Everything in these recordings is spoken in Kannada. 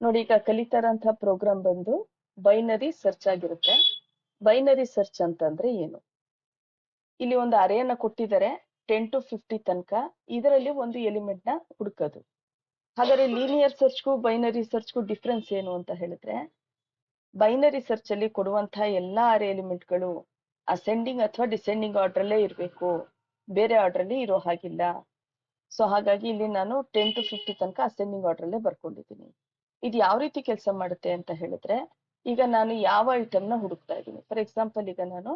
ನೋಡಿ, ಈಗ ಕಲಿತಾರಂತ ಪ್ರೋಗ್ರಾಮ್ ಬಂದು ಬೈನರಿ ಸರ್ಚ್ ಆಗಿರುತ್ತೆ. ಬೈನರಿ ಸರ್ಚ್ ಅಂತಂದ್ರೆ ಏನು? ಇಲ್ಲಿ ಒಂದು ಅರೇನ ಕೊಟ್ಟಿದ್ದಾರೆ 10 to 50 ತನಕ. ಇದರಲ್ಲಿ ಒಂದು ಎಲಿಮೆಂಟ್ ನ ಹುಡುಕೋದು. ಹಾಗಾದ್ರೆ ಲೀನಿಯರ್ ಸರ್ಚ್ಗೂ ಬೈನರಿ ಸರ್ಚ್ಗೂ ಡಿಫ್ರೆನ್ಸ್ ಏನು ಅಂತ ಹೇಳಿದ್ರೆ, ಬೈನರಿ ಸರ್ಚ್ ಅಲ್ಲಿ ಕೊಡುವಂತಹ ಎಲ್ಲಾ ಅರೇ ಎಲಿಮೆಂಟ್ಗಳು ಅಸೆಂಡಿಂಗ್ ಅಥವಾ ಡಿಸೆಂಡಿಂಗ್ ಆರ್ಡರ್ ಅಲ್ಲೇ ಇರಬೇಕು, ಬೇರೆ ಆರ್ಡರ್ ಅಲ್ಲಿ ಇರೋ ಹಾಗಿಲ್ಲ. ಸೊ ಹಾಗಾಗಿ ಇಲ್ಲಿ ನಾನು 10 to 50 ತನಕ ಅಸೆಂಡಿಂಗ್ ಆರ್ಡರ್ ಅಲ್ಲೇ ಬರ್ಕೊಂಡಿದ್ದೀನಿ. ಇದು ಯಾವ ರೀತಿ ಕೆಲಸ ಮಾಡುತ್ತೆ ಅಂತ ಹೇಳಿದ್ರೆ, ಈಗ ನಾನು ಯಾವ ಐಟಮ್ ನ ಹುಡುಕ್ತಾ ಇದ್ದೀನಿ. ಫಾರ್ ಎಕ್ಸಾಂಪಲ್, ಈಗ ನಾನು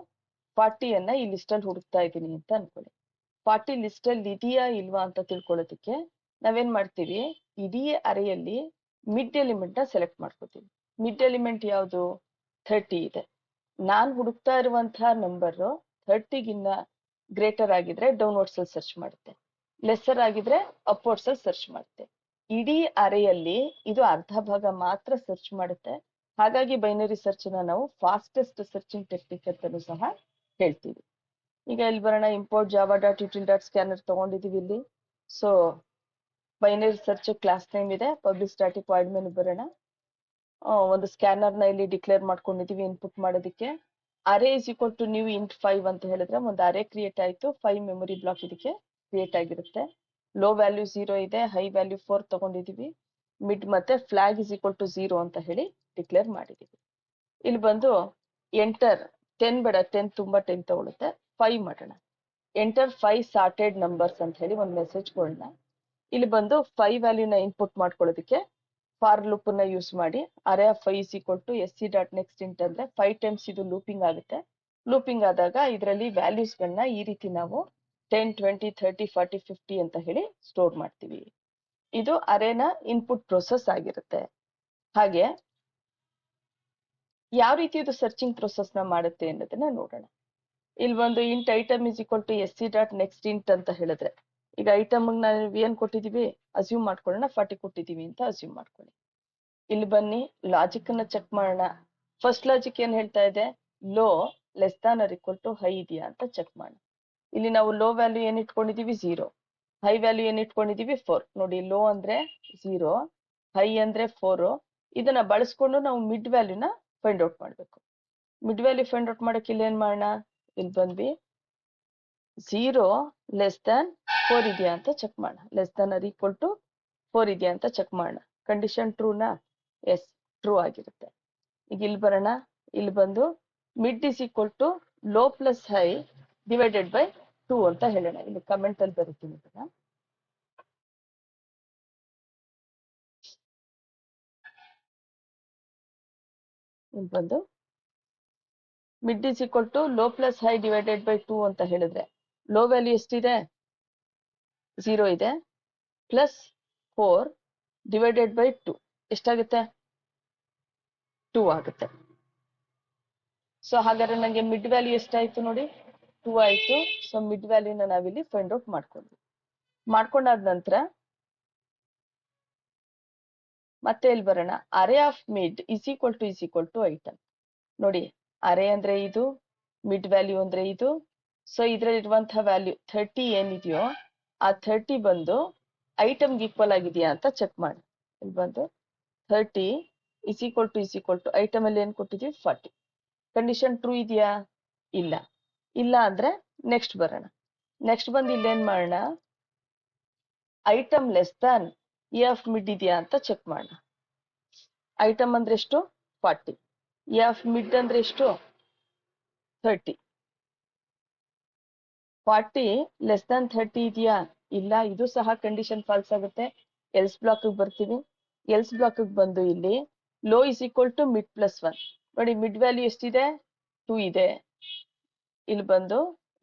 40 ಈ ಲಿಸ್ಟ್ ಅಲ್ಲಿ ಹುಡುಕ್ತಾ ಇದ್ದೀನಿ ಅಂತ ಅನ್ಕೊಳ್ಳಿ. 40 ಲಿಸ್ಟ್ ಅಲ್ಲಿ ಇದೆಯಾ ಇಲ್ವಾ ಅಂತ ತಿಳ್ಕೊಳ್ಳೋದಕ್ಕೆ ನಾವೇನ್ ಮಾಡ್ತೀವಿ, ಇಡೀ ಅರೆಯಲ್ಲಿ ಮಿಡ್ ಎಲಿಮೆಂಟ್ ನ ಸೆಲೆಕ್ಟ್ ಮಾಡ್ಕೋತೀವಿ. ಮಿಡ್ ಎಲಿಮೆಂಟ್ ಯಾವುದು? 30 ಇದೆ. ನಾನ್ ಹುಡುಕ್ತಾ ಇರುವಂತಹ ನಂಬರ್ 30ಗಿನ್ನ ಗ್ರೇಟರ್ ಆಗಿದ್ರೆ ಡೌನ್ವರ್ಡ್ಸ್ ಅಲ್ಲಿ ಸರ್ಚ್ ಮಾಡುತ್ತೆ, ಲೆಸ್ಸರ್ ಆಗಿದ್ರೆ ಅಪ್ವರ್ಡ್ಸ್ ಅಲ್ಲಿ ಸರ್ಚ್ ಮಾಡುತ್ತೆ. ಇಡೀ ಅರೆಯಲ್ಲಿ ಇದು ಅರ್ಧ ಭಾಗ ಮಾತ್ರ ಸರ್ಚ್ ಮಾಡುತ್ತೆ. ಹಾಗಾಗಿ ಬೈನರಿ ಸರ್ಚ್ ನ ನಾವು ಫಾಸ್ಟೆಸ್ಟ್ ಸರ್ಚಿಂಗ್ ಟೆಕ್ನಿಕ್ ಅಂತಲೂ ಸಹ ಹೇಳ್ತೀವಿ. ಈಗ ಇಲ್ಲಿ ಬರೋಣ, import Java dot util dot scanner ತಗೊಂಡಿದೀವಿ ಇಲ್ಲಿ. So binary search class name ಇದೆ, ಪಬ್ಲಿಕ್ ಸ್ಟಾಟಿಕ್ ವಾಯ್ಡ್ ಮೆನು ಬರೋಣ. ಒಂದು ಸ್ಕ್ಯಾನರ್ ನ ಇಲ್ಲಿ ಡಿಕ್ಲೇರ್ ಮಾಡ್ಕೊಂಡಿದೀವಿ ಇನ್ಪುಟ್ ಮಾಡೋದಕ್ಕೆ. Array is equal to new int 5 ಅಂತ ಹೇಳಿದ್ರೆ ಒಂದು ಅರೇ ಕ್ರಿಯೇಟ್ ಆಯ್ತು. 5 ಮೆಮೊರಿ ಬ್ಲಾಕ್ ಇದಕ್ಕೆ ಕ್ರಿಯೇಟ್ ಆಗಿರುತ್ತೆ. ಲೋ ವ್ಯಾಲ್ಯೂ 0 ಇದೆ, ಹೈ ವ್ಯಾಲ್ಯೂ 4 ತಗೊಂಡಿದೀವಿ. ಮಿಡ್ ಮತ್ತೆ ಫ್ಲಾಗ್ ಇಸ್ ಈಕ್ವಲ್ ಟು 0 ಅಂತ ಹೇಳಿ ಡಿಕ್ಲೇರ್ ಮಾಡಿದೀವಿ. ಇಲ್ಲಿ ಬಂದು ಎಂಟರ್ 10 ಬೇಡ, 10 ತುಂಬಾ 10 ತಗೊಳುತ್ತೆ, 5 ಮಾಡೋಣ. ಎಂಟರ್ 5 ಸಾರ್ಟೆಡ್ ನಂಬರ್ಸ್ ಅಂತ ಹೇಳಿ ಒಂದು ಮೆಸೇಜ್ ಕೊಡೋಣ. ಇಲ್ಲಿ ಬಂದು 5 ವ್ಯಾಲ್ಯೂನ ಇನ್ಪುಟ್ ಮಾಡ್ಕೊಳ್ಳೋದಕ್ಕೆ ಫಾರ್ ಲೂಪ್ ನ ಯೂಸ್ ಮಾಡಿ array of 5 is equal to S C dot next int ಅಂದ್ರೆ 5 ಟೈಮ್ಸ್ ಇದು ಲೂಪಿಂಗ್ ಆಗುತ್ತೆ. ಲೂಪಿಂಗ್ ಆದಾಗ ಇದರಲ್ಲಿ ವ್ಯಾಲ್ಯೂಸ್ ಗಳನ್ನ ಈ ರೀತಿ ನಾವು 10, 20, 30, 40, 50 ಅಂತ ಹೇಳಿ ಸ್ಟೋರ್ ಮಾಡ್ತೀವಿ. ಇದು ಅರೇನ ಇನ್ಪುಟ್ ಪ್ರೊಸೆಸ್ ಆಗಿರುತ್ತೆ. ಹಾಗೆ ಯಾವ ರೀತಿ ಇದು ಸರ್ಚಿಂಗ್ ಪ್ರೊಸೆಸ್ ನ ಮಾಡುತ್ತೆ ಅನ್ನೋದನ್ನ ನೋಡೋಣ. ಇಲ್ಲಿ ಒಂದು int item is equal to S C dot next int ಅಂತ ಹೇಳಿದ್ರೆ, ಈಗ ಐಟಮ್ ನಾವು ಏನ್ ಕೊಟ್ಟಿದೀವಿ ಅಸ್ಯೂಮ್ ಮಾಡ್ಕೊಳ್ಳೋಣ, 40 ಕೊಟ್ಟಿದೀವಿ ಅಂತ ಅಸ್ಯೂಮ್ ಮಾಡ್ಕೊಳ್ಳಿ. ಇಲ್ಲಿ ಬನ್ನಿ, ಲಾಜಿಕ್ ಅನ್ನ ಚೆಕ್ ಮಾಡೋಣ. ಫಸ್ಟ್ ಲಾಜಿಕ್ ಏನ್ ಹೇಳ್ತಾ ಇದೆ, low less than or equal to high ಇದೆಯಾ ಅಂತ ಚೆಕ್ ಮಾಡೋಣ. ಇಲ್ಲಿ ನಾವು ಲೋ ವ್ಯಾಲ್ಯೂ ಏನ್ ಇಟ್ಕೊಂಡಿದೀವಿ 0, ಹೈ ವ್ಯಾಲ್ಯೂ ಏನ್ ಇಟ್ಕೊಂಡಿದೀವಿ 4. ನೋಡಿ, ಲೋ ಅಂದ್ರೆ 0, ಹೈ ಅಂದ್ರೆ 4. ಇದನ್ನ ಬಳಸ್ಕೊಂಡು ನಾವು ಮಿಡ್ ವ್ಯಾಲ್ಯೂನ ಫೈಂಡ್ ಔಟ್ ಮಾಡ್ಬೇಕು. ಮಿಡ್ ವ್ಯಾಲ್ಯೂ ಫೈಂಡ್ ಔಟ್ ಮಾಡಕ್ಕೆ ಇಲ್ಲಿ ಏನ್ ಮಾಡೋಣ, ಇಲ್ಲಿ ಬಂದ್ವಿ 0 ಲೆಸ್ ದಾನ್ 4 ಇದೆಯಾ ಅಂತ ಚೆಕ್ ಮಾಡೋಣ. Less than or equal to 4 ಇದೆಯಾ ಅಂತ ಚೆಕ್ ಮಾಡೋಣ. ಕಂಡೀಷನ್ ಟ್ರೂನಾ? ಎಸ್, ಟ್ರೂ ಆಗಿರುತ್ತೆ. ಈಗ ಇಲ್ಲಿ ಬರೋಣ, ಇಲ್ಲಿ ಬಂದು mid is equal to low plus high divided by 2 ಅಂತ ಹೇಳೋಣ. ಇಲ್ಲಿ ಕಮೆಂಟ್ ಅಲ್ಲಿ ಬರೀತೀನಿ ಇದನ್ನ. ಇಲ್ಲಿ ಬಂದು mid is equal to low plus high divided by 2 ಅಂತ ಹೇಳಿದ್ರೆ, ಲೋ ವ್ಯಾಲ್ಯೂ ಎಷ್ಟಿದೆ 0 ಇದೆ, ಪ್ಲಸ್ 4 ಡಿವೈಡೆಡ್ ಬೈ 2 ಎಷ್ಟಾಗುತ್ತೆ 2 ಆಗುತ್ತೆ. ಸೊ ಹಾಗಾದ್ರೆ ನಂಗೆ ಮಿಡ್ ವ್ಯಾಲ್ಯೂ ಎಷ್ಟಾಯ್ತು ನೋಡಿ, 2 ಆಯ್ತು. ಸೊ ಮಿಡ್ ವ್ಯಾಲ್ಯೂನ ನಾವಿಲ್ಲಿ ಫೈಂಡ್ ಔಟ್ ಮಾಡ್ಕೊಂಡ್ವಿ. ಮಾಡ್ಕೊಂಡಾದ ನಂತರ ಮತ್ತೆ ಇಲ್ಲಿ ಬರೋಣ, array of mid is equal to item. ನೋಡಿ, ಅರೇ ಅಂದ್ರೆ ಇದು, ಮಿಡ್ ವ್ಯಾಲ್ಯೂ ಅಂದ್ರೆ ಇದು. ಸೊ ಇದ್ರಲ್ಲಿರುವಂತಹ ವ್ಯಾಲ್ಯೂ 30 ಏನಿದೆಯೋ ಆ 30 ಬಂದು ಐಟಮ್ಗೆ ಈಕ್ವಲ್ ಆಗಿದೆಯಾ ಅಂತ ಚೆಕ್ ಮಾಡಿ. ಇಲ್ಲಿ ಬಂದು 30 ಇಸ್ ಈಕ್ವಲ್ ಟು ಐಟಮ್ ಅಲ್ಲಿ ಏನ್ ಕೊಟ್ಟಿದೀವಿ 40. ಕಂಡೀಷನ್ ಟ್ರೂ ಇದೆಯಾ? ಇಲ್ಲ. ಇಲ್ಲ ಅಂದ್ರೆ ನೆಕ್ಸ್ಟ್ ಬರೋಣ. ನೆಕ್ಸ್ಟ್ ಬಂದು ಇಲ್ಲೇನ್ ಮಾಡೋಣ, item less than a of mid ಇದೆಯಾ ಅಂತ ಚೆಕ್ ಮಾಡೋಣ. ಐಟಮ್ ಅಂದ್ರೆ ಎಷ್ಟು 40, ಎ ಆಫ್ ಮಿಡ್ ಅಂದ್ರೆ ಎಷ್ಟು 30. 40 ಲೆಸ್ ದಾನ್ 30 ಇದೆಯಾ? ಇಲ್ಲ. ಇದು ಸಹ ಕಂಡೀಷನ್ ಫಾಲ್ಸ್ ಆಗುತ್ತೆ. ಎಲ್ಸ್ ಬ್ಲಾಕ್ ಬರ್ತೀವಿ. ಎಲ್ಸ್ ಬ್ಲಾಕ್ ಬಂದು ಇಲ್ಲಿ low is equal to mid plus 1. ನೋಡಿ, ಮಿಡ್ ವ್ಯಾಲ್ಯೂ ಎಷ್ಟಿದೆ 2 ಇದೆ. ಇಲ್ಲಿ ಬಂದು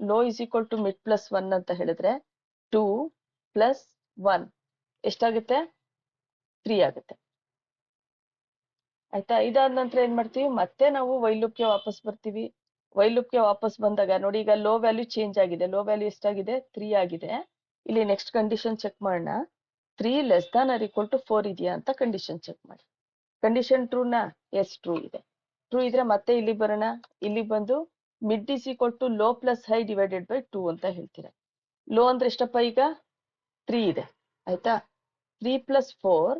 low is equal to mid plus 1 ಅಂತ ಹೇಳಿದ್ರೆ 2 ಪ್ಲಸ್ 1 ಎಷ್ಟಾಗುತ್ತೆ 3 ಆಗುತ್ತೆ. ಆಯ್ತಾ? ಇದಾದ ನಂತರ ಏನ್ ಮಾಡ್ತೀವಿ, ಮತ್ತೆ ನಾವು ವೈಲ್ ಲೂಪ್ಗೆ ವಾಪಸ್ ಬರ್ತೀವಿ. ವೈಲ್ ಲೂಪ್ಗೆ ವಾಪಸ್ ಬಂದಾಗ ನೋಡಿ, ಈಗ ಲೋ ವ್ಯಾಲ್ಯೂ ಚೇಂಜ್ ಆಗಿದೆ. ಲೋ ವ್ಯಾಲ್ಯೂ ಎಷ್ಟಾಗಿದೆ 3 ಆಗಿದೆ. ಇಲ್ಲಿ ನೆಕ್ಸ್ಟ್ ಕಂಡೀಷನ್ ಚೆಕ್ ಮಾಡೋಣ, 3 less than or equal to 4 ಇದೆಯಾ ಅಂತ ಕಂಡೀಷನ್ ಚೆಕ್ ಮಾಡಿ. ಕಂಡೀಷನ್ ಟ್ರೂನಾ? ಎಸ್, ಟ್ರೂ ಇದೆ. ಟ್ರೂ ಇದ್ರೆ ಮತ್ತೆ ಇಲ್ಲಿ ಬರೋಣ. ಇಲ್ಲಿ ಬಂದು mid is equal to low plus high divided by 2 ಅಂತ ಹೇಳ್ತೀರಾ. ಲೋ ಅಂದ್ರೆ ಎಷ್ಟಪ್ಪ, ಈಗ 3 ಇದೆ. ಆಯ್ತಾ? 3 ಪ್ಲಸ್ 4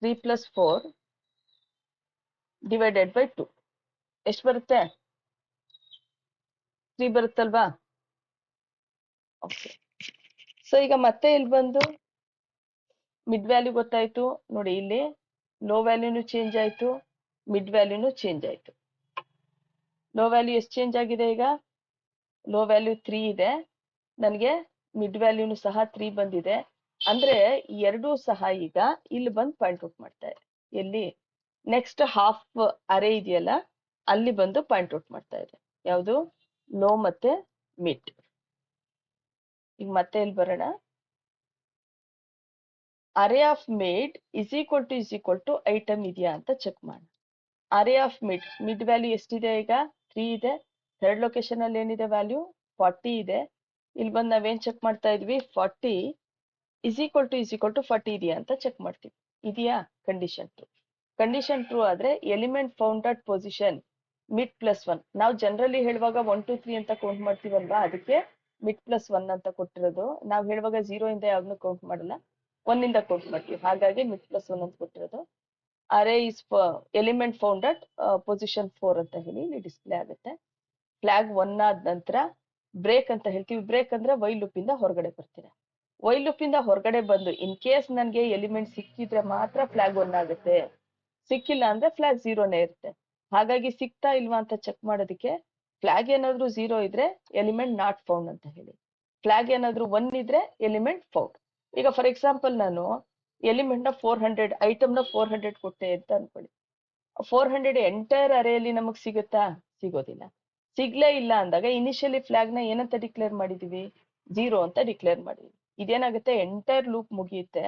3 + 4 ಡಿವೈಡೆಡ್ ಬೈ 2 ಎಷ್ಟು ಬರುತ್ತೆ? 3 ಬರುತ್ತಲ್ವಾ? ಓಕೆ. ಸೊ ಈಗ ಮತ್ತೆ ಇಲ್ಲಿ ಬಂದು ಮಿಡ್ ವ್ಯಾಲ್ಯೂ ಗೊತ್ತಾಯ್ತು ನೋಡಿ. ಇಲ್ಲಿ ಲೋ ವ್ಯಾಲ್ಯೂನು ಚೇಂಜ್ ಆಯ್ತು, ಮಿಡ್ ವ್ಯಾಲ್ಯೂನು ಚೇಂಜ್ ಆಯ್ತು. ಲೋ ವ್ಯಾಲ್ಯೂ ಎಷ್ಟು ಚೇಂಜ್ ಆಗಿದೆ? ಈಗ ಲೋ ವ್ಯಾಲ್ಯೂ 3 ಇದೆ, ನನಗೆ ಮಿಡ್ ವ್ಯಾಲ್ಯೂನು ಸಹ 3 ಬಂದಿದೆ. ಅಂದ್ರೆ ಎರಡೂ ಸಹ ಈಗ ಇಲ್ಲಿ ಬಂದು ಪಾಯಿಂಟ್ ಔಟ್ ಮಾಡ್ತಾ ಇದೆ. ಎಲ್ಲಿ? ನೆಕ್ಸ್ಟ್ ಹಾಫ್ ಅರೇ ಇದೆಯಲ್ಲ ಅಲ್ಲಿ ಬಂದು ಪಾಯಿಂಟ್ ಔಟ್ ಮಾಡ್ತಾ ಇದೆ. ಯಾವುದು? ಲೋ ಮತ್ತೆ ಮಿಡ್. ಈಗ ಮತ್ತೆ ಇಲ್ಲಿ ಬರೋಣ. Array of mid is equal to item ಇದೆಯಾ ಅಂತ ಚೆಕ್ ಮಾಡೋಣ. ಅರೇ ಆಫ್ ಮಿಡ್ ವ್ಯಾಲ್ಯೂ ಎಷ್ಟಿದೆ? ಈಗ 3 ಇದೆ. ಥರ್ಡ್ ಲೊಕೇಶನ್ ಅಲ್ಲಿ ಏನಿದೆ ವ್ಯಾಲ್ಯೂ? 40 ಇದೆ. ಇಲ್ಲಿ ಬಂದು ನಾವೇನ್ ಚೆಕ್ ಮಾಡ್ತಾ ಇದ್ವಿ? 40 ಇಸ್ ಈಕ್ವಲ್ ಟು 40 ಇದೆಯಾ ಅಂತ ಚೆಕ್ ಮಾಡ್ತೀವಿ. ಇದೆಯಾ? Condition true. ಕಂಡೀಷನ್ ಟ್ರೂ ಆದ್ರೆ element found at position mid +1. ನಾವು ಜನರಲಿ ಹೇಳುವಾಗ 1 2 3 ಅಂತ ಕೌಂಟ್ ಮಾಡ್ತೀವಲ್ವಾ, ಅದಕ್ಕೆ ಮಿಡ್ +1 ಅಂತ ಕೊಟ್ಟಿರೋದು. ನಾವು ಹೇಳುವಾಗ 0 ಇಂದ ಯಾವ್ದನ್ನು ಕೌಂಟ್ ಮಾಡಲ್ಲ, 1 ಇಂದ ಕೌಂಟ್ ಮಾಡ್ತೀವಿ. ಹಾಗಾಗಿ ಮಿಡ್ +1 ಅಂತ ಕೊಟ್ಟಿರೋದು. Array is element found at position 4 ಅಂತ ಹೇಳಿ ಇಲ್ಲಿ ಡಿಸ್ಪ್ಲೇ ಆಗುತ್ತೆ. ಫ್ಲಾಗ್ 1 ಆದ ನಂತರ ಬ್ರೇಕ್ ಅಂತ ಹೇಳ್ತೀವಿ. ಬ್ರೇಕ್ ಅಂದ್ರೆ ವೈಲ್ ಲೂಪ್ ಇಂದ ಹೊರಗಡೆ ಬರ್ತೀರಾ. ವೈಲ್ ಲೂಪ್ ಇಂದ ಹೊರಗಡೆ ಬಂದು ಇನ್ ಕೇಸ್ ನನಗೆ ಎಲಿಮೆಂಟ್ ಸಿಕ್ಕಿದ್ರೆ ಮಾತ್ರ ಫ್ಲಾಗ್ 1 ಆಗುತ್ತೆ, ಸಿಕ್ಕಿಲ್ಲ ಅಂದ್ರೆ ಫ್ಲಾಗ್ 0ನೇ ಇರುತ್ತೆ. ಹಾಗಾಗಿ ಸಿಕ್ತಾ ಇಲ್ವಾ ಅಂತ ಚೆಕ್ ಮಾಡೋದಕ್ಕೆ ಫ್ಲಾಗ್ ಏನಾದ್ರೂ 0 ಇದ್ರೆ ಎಲಿಮೆಂಟ್ ನಾಟ್ ಫೌಂಡ್ ಅಂತ ಹೇಳಿ, ಫ್ಲಾಗ್ ಏನಾದ್ರೂ 1 ಇದ್ರೆ ಎಲಿಮೆಂಟ್ ಫೌಂಡ್. ಈಗ ಫಾರ್ ಎಕ್ಸಾಂಪಲ್ ನಾನು ಎಲಿಮೆಂಟ್ ನ 400 ಐಟಮ್ ನ 400 ಕೊಟ್ಟೆ ಅಂತ ಅನ್ಕೊಳ್ಳಿ. 400 ಎಂಟೈರ್ ಅರೇಯಲ್ಲಿ ನಮಗ್ ಸಿಗುತ್ತಾ? ಸಿಗೋದಿಲ್ಲ. ಸಿಗ್ಲೇ ಇಲ್ಲ ಅಂದಾಗ ಇನಿಷಿಯಲಿ ಫ್ಲಾಗ್ ನ ಏನಂತ ಡಿಕ್ಲೇರ್ ಮಾಡಿದೀವಿ? 0 ಅಂತ ಡಿಕ್ಲೇರ್ ಮಾಡಿದೀವಿ. ಇದೇನಾಗುತ್ತೆ? ಎಂಟೈರ್ ಲೂಪ್ ಮುಗಿಯುತ್ತೆ.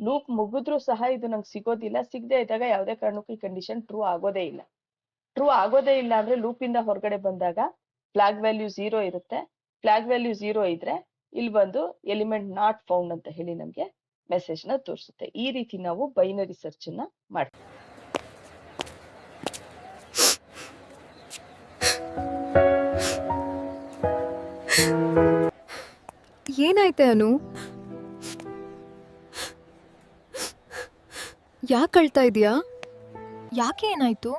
ಲೂಪ್ ಮುಗಿದ್ರೂ ಸಹ ಇದು ನಂಗೆ ಸಿಗೋದಿಲ್ಲ. ಸಿಗದೆ ಇದ್ದಾಗ ಯಾವುದೇ ಕಾರಣಕ್ಕೂ ಈ ಕಂಡೀಷನ್ ಟ್ರೂ ಆಗೋದೇ ಇಲ್ಲ. ಟ್ರೂ ಆಗೋದೇ ಇಲ್ಲ ಅಂದ್ರೆ ಲೂಪ್ ಇಂದ ಹೊರಗಡೆ ಬಂದಾಗ ಫ್ಲಾಗ್ ವ್ಯಾಲ್ಯೂ 0 ಇರುತ್ತೆ. ಫ್ಲಾಗ್ ವ್ಯಾಲ್ಯೂ 0 ಇದ್ರೆ ಇಲ್ಲಿ ಬಂದು ಎಲಿಮೆಂಟ್ ನಾಟ್ ಫೌಂಡ್ ಅಂತ ಹೇಳಿ ನಮ್ಗೆ ಮೆಸೇಜ್ ನ ತೋರಿಸುತ್ತೆ. ಈ ರೀತಿ ನಾವು ಬೈನರಿ ಸರ್ಚ್ ನ ಮಾಡ್ತೀವಿ. ಏನಾಯ್ತೆ ಅನು? ಯಾಕೆ ಅಳ್ತಾ ಇದೀಯಾ? ಯಾಕೆ ಏನಾಯ್ತು?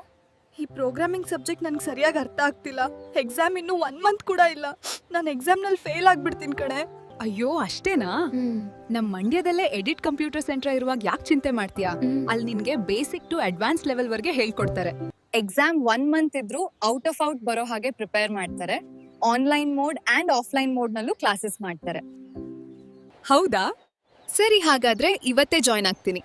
ಈ ಪ್ರೋಗ್ರಾಮಿಂಗ್ ಸಬ್ಜೆಕ್ಟ್ ನನಗೆ ಸರಿಯಾಗಿ ಅರ್ಥ ಆಗ್ತಿಲ್ಲ. ಎಕ್ಸಾಮ್ ಇನ್ನೂ 1 ಮಂತ್ ಕೂಡ ಇಲ್ಲ. ನಾನು ಎಕ್ಸಾಮ್ನಲ್ಲಿ ಫೇಲ್ ಆಗ್ಬಿಡ್ತೀನಿ ಕಣೆ. ಅಯ್ಯೋ ಅಷ್ಟೇನಾ? ನಮ್ ಮಂಡ್ಯದಲ್ಲೇ ಎಡಿಟ್ ಕಂಪ್ಯೂಟರ್ ಸೆಂಟರ್ ಇರುವಾಗ ಯಾಕೆ ಚಿಂತೆ ಮಾಡ್ತೀಯಾ? ಅಲ್ಲಿ ನಿನ್ಗೆ ಬೇಸಿಕ್ ಟು ಅಡ್ವಾನ್ಸ್ ಲೆವೆಲ್ ವರ್ಗೆ ಹೇಳ್ಕೊಡ್ತಾರೆ. ಎಕ್ಸಾಮ್ 1 ಮಂತ್ ಇದ್ರೂ ಔಟ್ ಬರೋ ಹಾಗೆ ಪ್ರಿಪೇರ್ ಮಾಡ್ತಾರೆ. Online mode and offline mode ನಲ್ಲೂ ಕ್ಲಾಸಸ್ ಮಾಡ್ತಾರೆ. ಹೌದಾ? ಸರಿ, ಹಾಗಾದ್ರೆ ಇವತ್ತೇ ಜಾಯ್ನ್ ಆಗ್ತೀನಿ.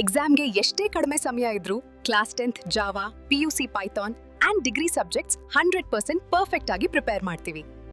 ಎಕ್ಸಾಮ್ಗೆ ಎಷ್ಟೇ ಕಡಿಮೆ ಸಮಯ ಇದ್ರೂ class 10th Java, PUC Python and degree subjects 100% perfect ಆಗಿ ಪ್ರಿಪೇರ್ ಮಾಡ್ತೀವಿ.